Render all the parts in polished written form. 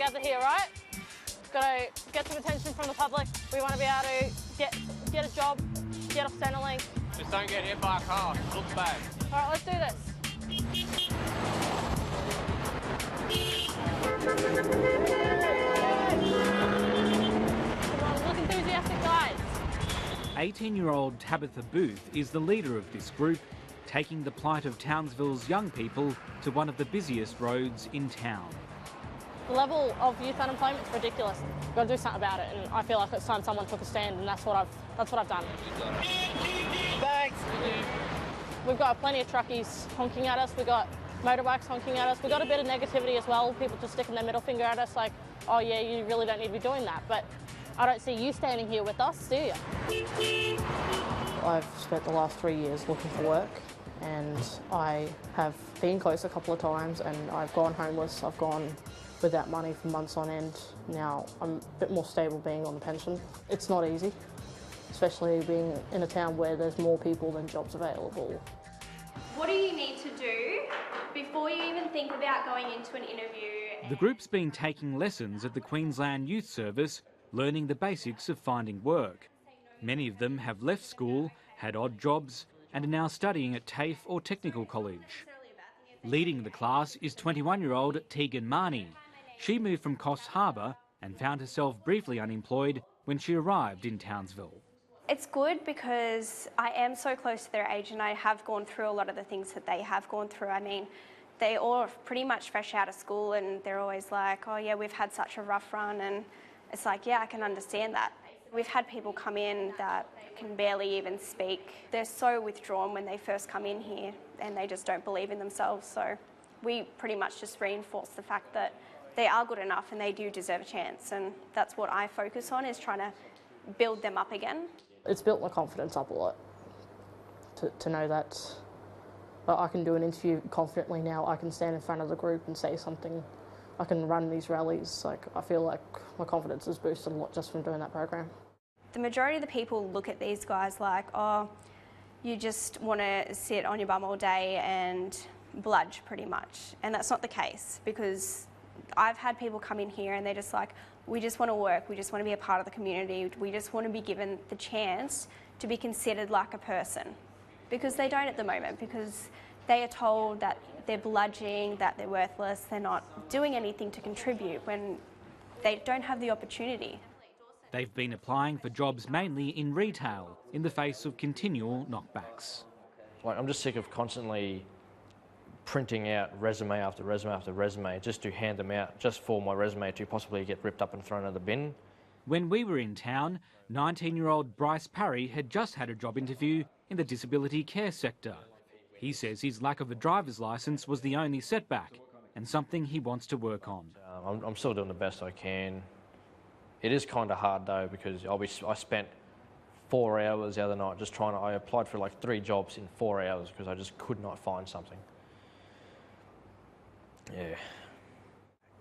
together here, right? Got to get some attention from the public. We want to be able to get a job, get off Centrelink. Just don't get hit by a car. It looks bad. All right, let's do this. Come on, look enthusiastic guys. 18-year-old Tabitha Booth is the leader of this group, taking the plight of Townsville's young people to one of the busiest roads in town. The level of youth unemployment is ridiculous. We've got to do something about it, and I feel like it's time someone took a stand, and that's what I've done. Thanks. We've got plenty of truckies honking at us. We've got motorbikes honking at us. We've got a bit of negativity as well. People just sticking their middle finger at us like, oh yeah, you really don't need to be doing that. But I don't see you standing here with us, do you? I've spent the last 3 years looking for work, and I have been close a couple of times, and I've gone homeless. I've gone without money for months on end. Now I'm a bit more stable being on the pension. It's not easy, especially being in a town where there's more people than jobs available. What do you need to do before you even think about going into an interview? The group's been taking lessons at the Queensland Youth Service, learning the basics of finding work. Many of them have left school, had odd jobs, and are now studying at TAFE or technical college. Leading the class is 21-year-old Tegan Marnie. She moved from Coffs Harbour and found herself briefly unemployed when she arrived in Townsville. It's good because I am so close to their age, and I have gone through a lot of the things that they have gone through. I mean, they all are pretty much fresh out of school, and they're always like, oh yeah, we've had such a rough run, and it's like, yeah, I can understand that. We've had people come in that can barely even speak. They're so withdrawn when they first come in here, and they just don't believe in themselves. So we pretty much just reinforce the fact that they are good enough and they do deserve a chance, and that's what I focus on, is trying to build them up again. It's built my confidence up a lot to know that I can do an interview confidently now. I can stand in front of the group and say something. I can run these rallies. Like, I feel like my confidence is boosted a lot just from doing that program. The majority of the people look at these guys like, oh, you just want to sit on your bum all day and bludge pretty much. And that's not the case, because I've had people come in here and they're just like, we just want to work, we just want to be a part of the community, we just want to be given the chance to be considered like a person. Because they don't at the moment, because they are told that they're bludging, that they're worthless, they're not doing anything to contribute when they don't have the opportunity. They've been applying for jobs mainly in retail in the face of continual knockbacks. Like, I'm just sick of constantly printing out resume after resume after resume just to hand them out, just for my resume to possibly get ripped up and thrown in the bin. When we were in town, 19-year-old Bryce Parry had just had a job interview in the disability care sector. He says his lack of a driver's licence was the only setback and something he wants to work on. I'm still doing the best I can. It is kind of hard though, because I spent 4 hours the other night just I applied for like 3 jobs in 4 hours because I just could not find something. Yeah.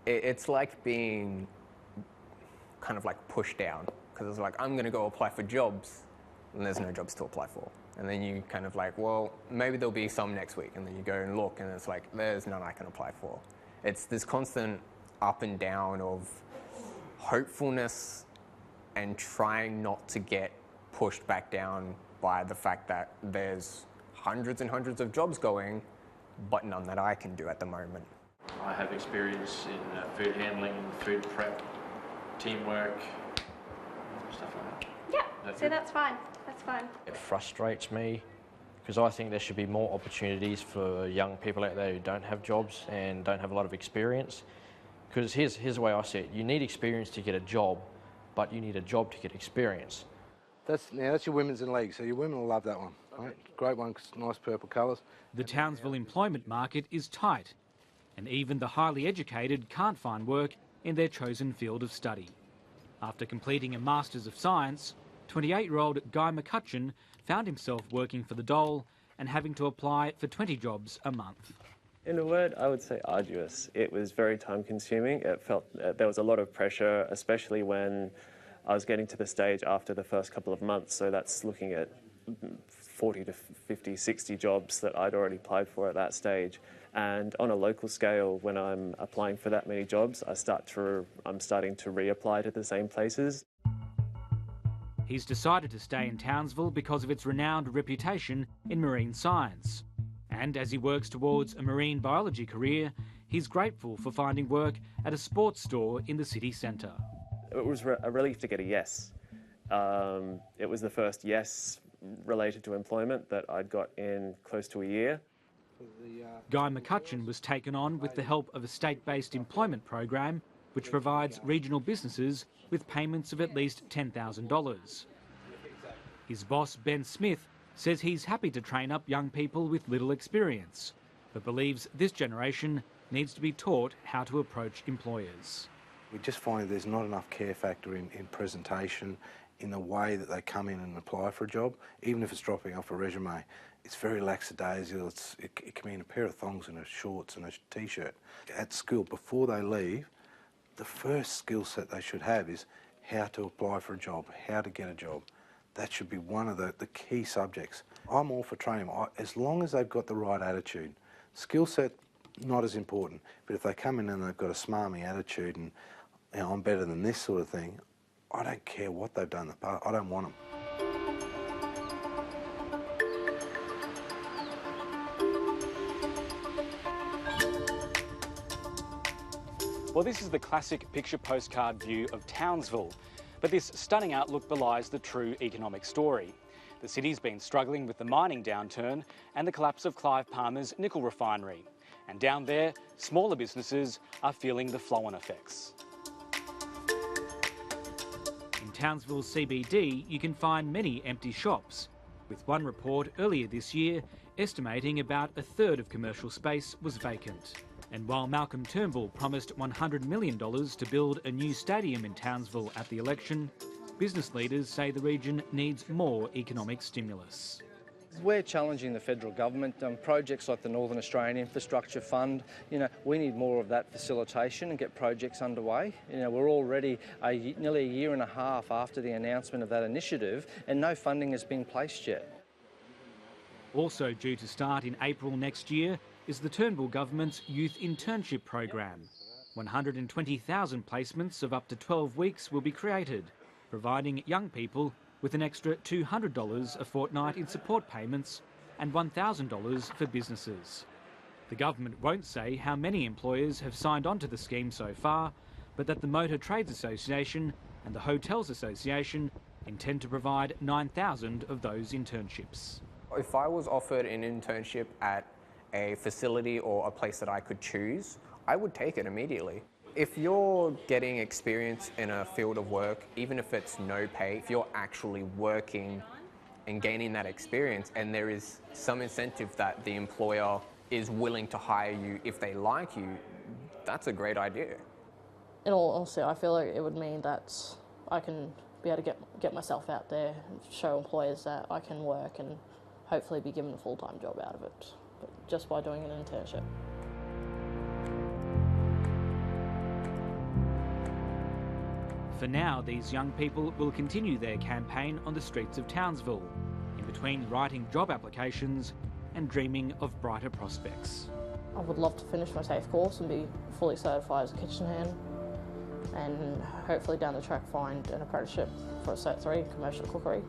It's like being kind of like pushed down, because it's like, I'm going to go apply for jobs and there's no jobs to apply for. And then you kind of like, well, maybe there'll be some next week. And then you go and look and it's like, there's none I can apply for. It's this constant up and down of hopefulness and trying not to get pushed back down by the fact that there's hundreds and hundreds of jobs going, but none that I can do at the moment. I have experience in food handling, food prep, teamwork, stuff like that. Yeah, so that's fine. That's fine. It frustrates me because I think there should be more opportunities for young people out there who don't have jobs and don't have a lot of experience. Because here's the way I see it. You need experience to get a job, but you need a job to get experience. That's your women's in league, so your women will love that one. Right? Great one, nice purple colours. The Townsville employment market is tight, and even the highly educated can't find work in their chosen field of study. After completing a Masters of Science, 28-year-old Guy McCutcheon found himself working for the dole and having to apply for 20 jobs a month. In a word, I would say arduous. It was very time-consuming. It felt there was a lot of pressure, especially when I was getting to the stage after the first couple of months. So that's looking at 40 to 50, 60 jobs that I'd already applied for at that stage. And on a local scale, when I'm applying for that many jobs, I'm starting to reapply to the same places. He's decided to stay in Townsville because of its renowned reputation in marine science. And as he works towards a marine biology career, he's grateful for finding work at a sports store in the city centre. It was a relief to get a yes. It was the first yes related to employment that I'd got in close to a year. Guy McCutcheon was taken on with the help of a state-based employment program which provides regional businesses with payments of at least $10,000. His boss, Ben Smith, says he's happy to train up young people with little experience, but believes this generation needs to be taught how to approach employers. We just find there's not enough care factor in presentation, in the way that they come in and apply for a job, even if it's dropping off a resume. It's very lackadaisical. It can be in a pair of thongs and a shorts and a t-shirt. At school, before they leave, the first skill set they should have is how to apply for a job, how to get a job. That should be one of the key subjects. I'm all for training them, as long as they've got the right attitude. Skill set, not as important, but if they come in and they've got a smarmy attitude and, you know, I'm better than this sort of thing, I don't care what they've done in the past, I don't want them. Well, this is the classic picture postcard view of Townsville, but this stunning outlook belies the true economic story. The city's been struggling with the mining downturn and the collapse of Clive Palmer's nickel refinery. And down there, smaller businesses are feeling the flow-on effects. In Townsville CBD, you can find many empty shops, with one report earlier this year estimating about a third of commercial space was vacant. And while Malcolm Turnbull promised $100 million to build a new stadium in Townsville at the election, business leaders say the region needs more economic stimulus. We're challenging the federal government on projects like the Northern Australian Infrastructure Fund. We need more of that facilitation and get projects underway. We're already nearly a year and a half after the announcement of that initiative and no funding has been placed yet. Also due to start in April next year is the Turnbull government's youth internship program. 120,000 placements of up to 12 weeks will be created, providing young people with an extra $200 a fortnight in support payments and $1,000 for businesses. The government won't say how many employers have signed on to the scheme so far, but that the Motor Trades Association and the Hotels Association intend to provide 9,000 of those internships. If I was offered an internship at a facility or a place that I could choose, I would take it immediately. If you're getting experience in a field of work, even if it's no pay, if you're actually working and gaining that experience and there is some incentive that the employer is willing to hire you if they like you, that's a great idea. In all honesty, I feel like it would mean that I can be able to get myself out there and show employers that I can work and hopefully be given a full-time job out of it, but just by doing an internship. For now, these young people will continue their campaign on the streets of Townsville, in between writing job applications and dreaming of brighter prospects. I would love to finish my TAFE course and be fully certified as a kitchen hand, and hopefully down the track find an apprenticeship for a Cert 3 commercial cookery.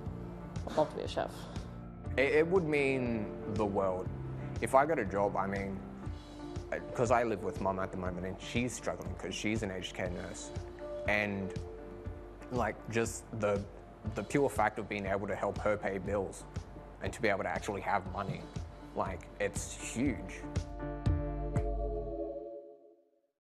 I'd love to be a chef. It would mean the world. If I got a job, I mean, because I live with Mum at the moment and she's struggling because she's an aged care nurse, and like just the pure fact of being able to help her pay bills and to be able to actually have money, like it's huge.